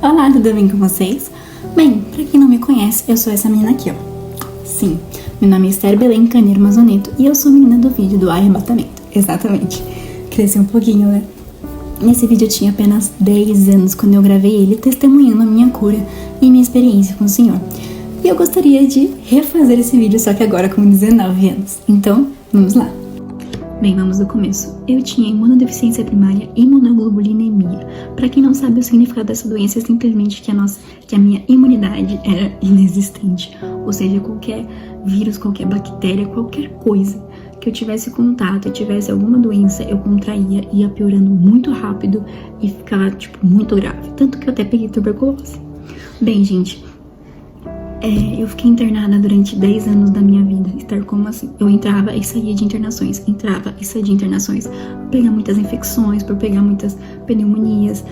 Olá, tudo bem com vocês? Bem, pra quem não me conhece, eu sou essa menina aqui, ó. Sim, meu nome é Esther Belém Caneiro Mazoneto e eu sou a menina do vídeo do arrebatamento. Exatamente. Cresci um pouquinho, né? Nesse vídeo eu tinha apenas 10 anos quando eu gravei ele testemunhando a minha cura e minha experiência com o Senhor. E eu gostaria de refazer esse vídeo, só que agora com 19 anos. Então, vamos lá. Bem, vamos do começo. Eu tinha imunodeficiência primária e imunoglobulinemia. Para quem não sabe, o significado dessa doença é simplesmente que a minha imunidade era inexistente. Ou seja, qualquer vírus, qualquer bactéria, qualquer coisa que eu tivesse contato, eu tivesse alguma doença, eu contraía, ia piorando muito rápido e ficava, muito grave. Tanto que eu até peguei tuberculose. Bem, gente, eu fiquei internada durante 10 anos da minha vida. Estar como assim? Eu entrava e saía de internações, por pegar muitas infecções, por pegar muitas pneumonias,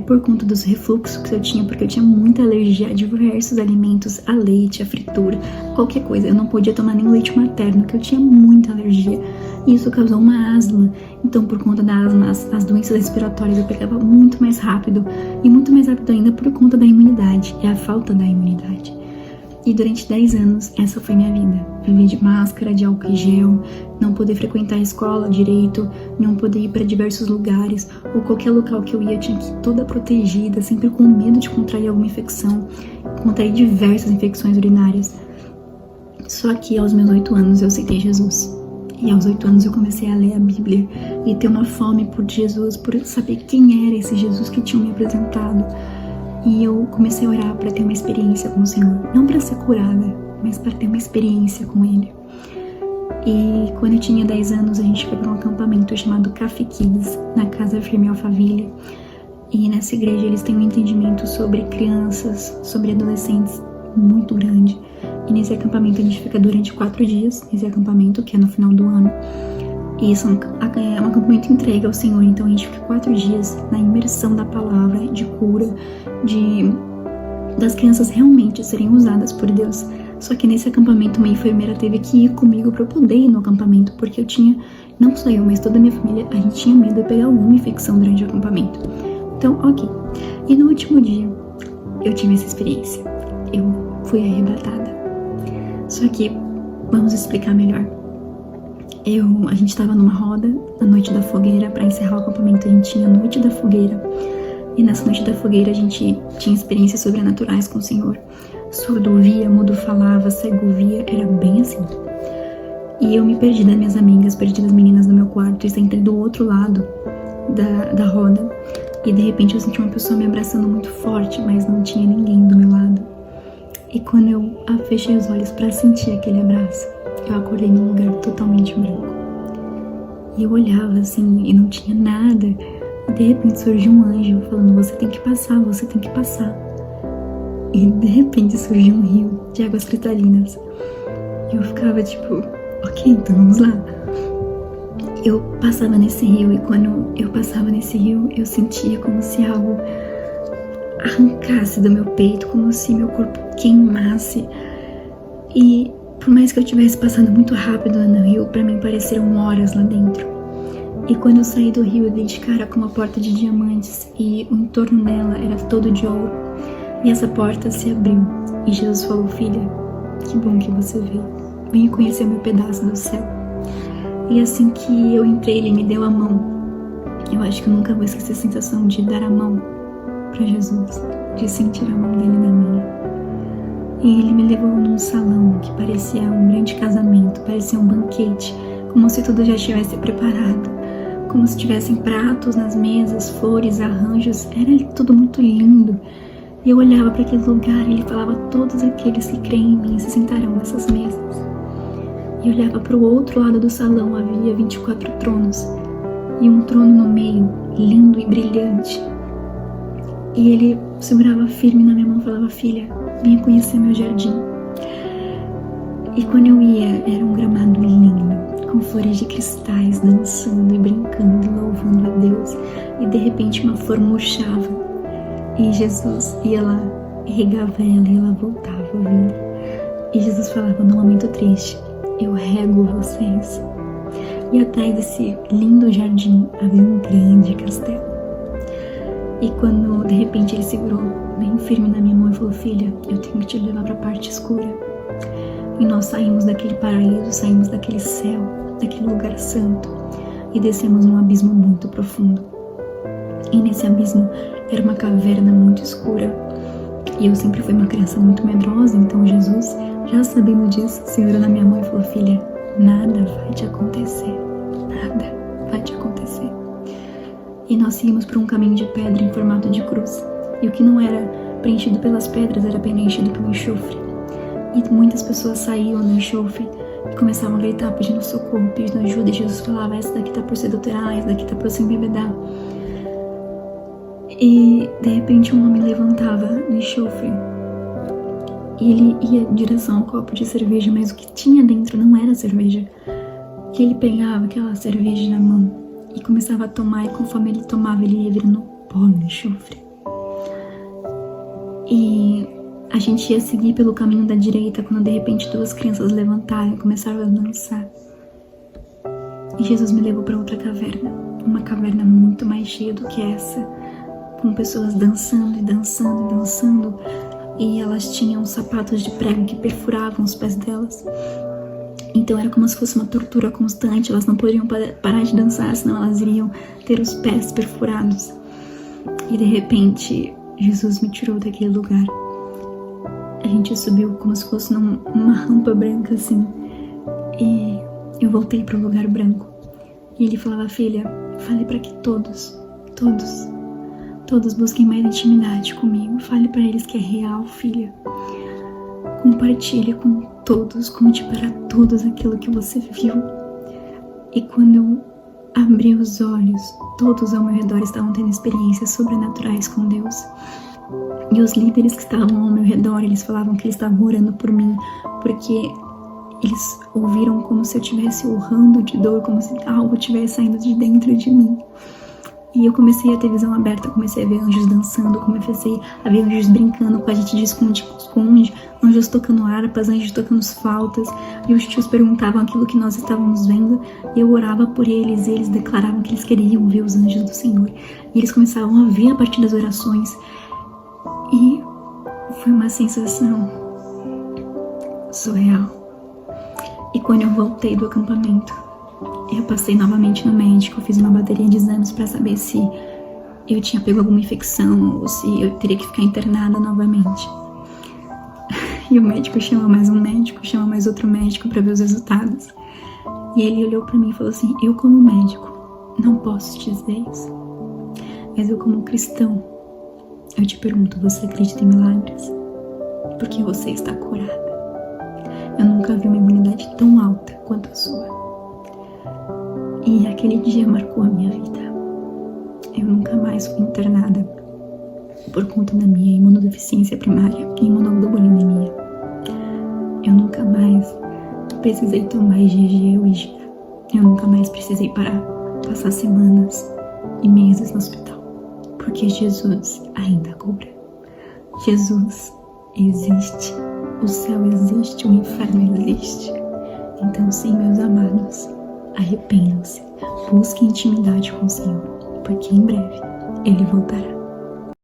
por conta dos refluxos que eu tinha, porque eu tinha muita alergia a diversos alimentos, a leite, a fritura, qualquer coisa. Eu não podia tomar nem leite materno, porque eu tinha muita alergia. E isso causou uma asma. Então, por conta da asma, as doenças respiratórias eu pegava muito mais rápido. E muito mais rápido ainda por conta da imunidade, a falta da imunidade. E durante 10 anos, essa foi minha vida. Viver de máscara, de álcool e gel, não poder frequentar a escola direito, não poder ir para diversos lugares, ou qualquer local que eu ia, eu tinha que ir toda protegida, sempre com medo de contrair alguma infecção, contrair diversas infecções urinárias. Só que aos meus 8 anos eu aceitei Jesus. E aos 8 anos eu comecei a ler a Bíblia e ter uma fome por Jesus, por saber quem era esse Jesus que tinha me apresentado. E eu comecei a orar para ter uma experiência com o Senhor. Não para ser curada, mas para ter uma experiência com Ele. E quando eu tinha 10 anos, a gente foi para um acampamento chamado Café Kids, na Casa Firme Alphaville. E nessa igreja eles têm um entendimento sobre crianças, sobre adolescentes muito grande. E nesse acampamento a gente fica durante 4 dias, nesse acampamento, que é no final do ano. E isso é um acampamento entregue ao Senhor. Então a gente fica 4 dias na imersão da palavra, de cura, das crianças realmente serem usadas por Deus. Só que nesse acampamento uma enfermeira teve que ir comigo para eu poder ir no acampamento, porque eu tinha, não só eu, mas toda a minha família, a gente tinha medo de pegar alguma infecção durante o acampamento. Então, ok. E no último dia eu tive essa experiência. Eu fui arrebatada. Só que vamos explicar melhor. A gente estava numa roda na noite da fogueira. Para encerrar o acampamento a gente tinha a noite da fogueira. E nessa noite da fogueira a gente tinha experiências sobrenaturais com o Senhor. Surdo via, mudo falava, cego via, era bem assim. E eu me perdi das minhas amigas, perdi das meninas do meu quarto e sentei do outro lado da roda. E de repente eu senti uma pessoa me abraçando muito forte, mas não tinha ninguém do meu lado. E quando eu fechei os olhos para sentir aquele abraço, eu acordei num lugar totalmente branco. E eu olhava assim e não tinha nada. E de repente surgiu um anjo falando: você tem que passar, você tem que passar. E de repente surgiu um rio de águas cristalinas. E eu ficava ok, então vamos lá. Eu passava nesse rio e quando eu passava nesse rio eu sentia como se algo arrancasse do meu peito, como se meu corpo queimasse. E por mais que eu estivesse passando muito rápido no rio, pra mim pareceram horas lá dentro. E quando eu saí do rio, eu dei de cara com uma porta de diamantes e o entorno dela era todo de ouro. E essa porta se abriu e Jesus falou: filha, que bom que você veio. Venha conhecer meu pedaço do céu. E assim que eu entrei, ele me deu a mão. Eu acho que eu nunca vou esquecer a sensação de dar a mão pra Jesus, de sentir a mão dele na minha. E ele me levou num salão que parecia um grande casamento, parecia um banquete, como se tudo já estivesse preparado, como se tivessem pratos nas mesas, flores, arranjos, era tudo muito lindo. E eu olhava para aquele lugar e ele falava: todos aqueles que creem em mim se sentarão nessas mesas. E eu olhava para o outro lado do salão, havia 24 tronos, e um trono no meio, lindo e brilhante. E ele segurava firme na minha mão e falava: filha, venha conhecer meu jardim. E quando eu ia, era um gramado lindo, com flores de cristais, dançando e brincando, louvando a Deus. E de repente uma flor murchava. E Jesus ia lá, regava ela e ela voltava a vida. E Jesus falava: num momento triste, eu rego vocês. E atrás desse lindo jardim havia um grande castelo. E quando de repente ele segurou bem firme na minha mão e falou: filha, eu tenho que te levar para a parte escura. E nós saímos daquele paraíso, saímos daquele céu, daquele lugar santo e descemos num abismo muito profundo. E nesse abismo era uma caverna muito escura. E eu sempre fui uma criança muito medrosa, então Jesus, já sabendo disso, segurou na minha mão e falou: filha, nada vai te acontecer, nada vai te acontecer. E nós seguimos por um caminho de pedra em formato de cruz. E o que não era preenchido pelas pedras era preenchido pelo enxofre. E muitas pessoas saíam do enxofre e começavam a gritar, pedindo socorro, pedindo ajuda. E Jesus falava: essa daqui tá por se adulterar, essa daqui tá por se embebedar. E de repente um homem levantava do enxofre e ele ia em direção ao copo de cerveja, mas o que tinha dentro não era cerveja. Que ele pegava aquela cerveja na mão e começava a tomar, e conforme ele tomava, ele ia virando pó no enxofre. E a gente ia seguir pelo caminho da direita quando de repente duas crianças levantaram e começaram a dançar. E Jesus me levou para outra caverna, uma caverna muito mais cheia do que essa, com pessoas dançando e dançando e dançando, e elas tinham sapatos de prego que perfuravam os pés delas. Então era como se fosse uma tortura constante, elas não poderiam parar de dançar, senão elas iriam ter os pés perfurados. E de repente, Jesus me tirou daquele lugar. A gente subiu como se fosse numa rampa branca assim, e eu voltei para o lugar branco. E ele falava: filha, fale para que todos busquem mais intimidade comigo. Fale para eles que é real, filha. Compartilhe com todos, conte para todos aquilo que você viu. E quando eu abri os olhos, todos ao meu redor estavam tendo experiências sobrenaturais com Deus. E os líderes que estavam ao meu redor, eles falavam que eles estavam orando por mim, porque eles ouviram como se eu estivesse urrando de dor, como se algo estivesse saindo de dentro de mim. E eu comecei a ter visão aberta, comecei a ver anjos dançando, comecei a ver anjos brincando com a gente de esconde-esconde, anjos tocando harpas, anjos tocando flautas, e os tios perguntavam aquilo que nós estávamos vendo, e eu orava por eles, e eles declaravam que eles queriam ver os anjos do Senhor, e eles começavam a ver a partir das orações, e foi uma sensação surreal. E quando eu voltei do acampamento, eu passei novamente no médico, fiz uma bateria de exames para saber se eu tinha pego alguma infecção ou se eu teria que ficar internada novamente. E o médico chama mais um médico, chama mais outro médico para ver os resultados. E ele olhou para mim e falou assim: eu como médico não posso te dizer isso, mas eu como cristão, eu te pergunto, você acredita em milagres? Porque você está curada. Eu nunca vi uma imunidade tão alta quanto a sua. E aquele dia marcou a minha vida. Eu nunca mais fui internada por conta da minha imunodeficiência primária e imunoglobulinemia. Eu nunca mais precisei tomar IgG ou IgA. Eu nunca mais precisei passar semanas e meses no hospital. Porque Jesus ainda cura. Jesus existe. O céu existe, o inferno existe. Então, sim, meus amados, arrependam-se, busquem intimidade com o Senhor, porque em breve Ele voltará.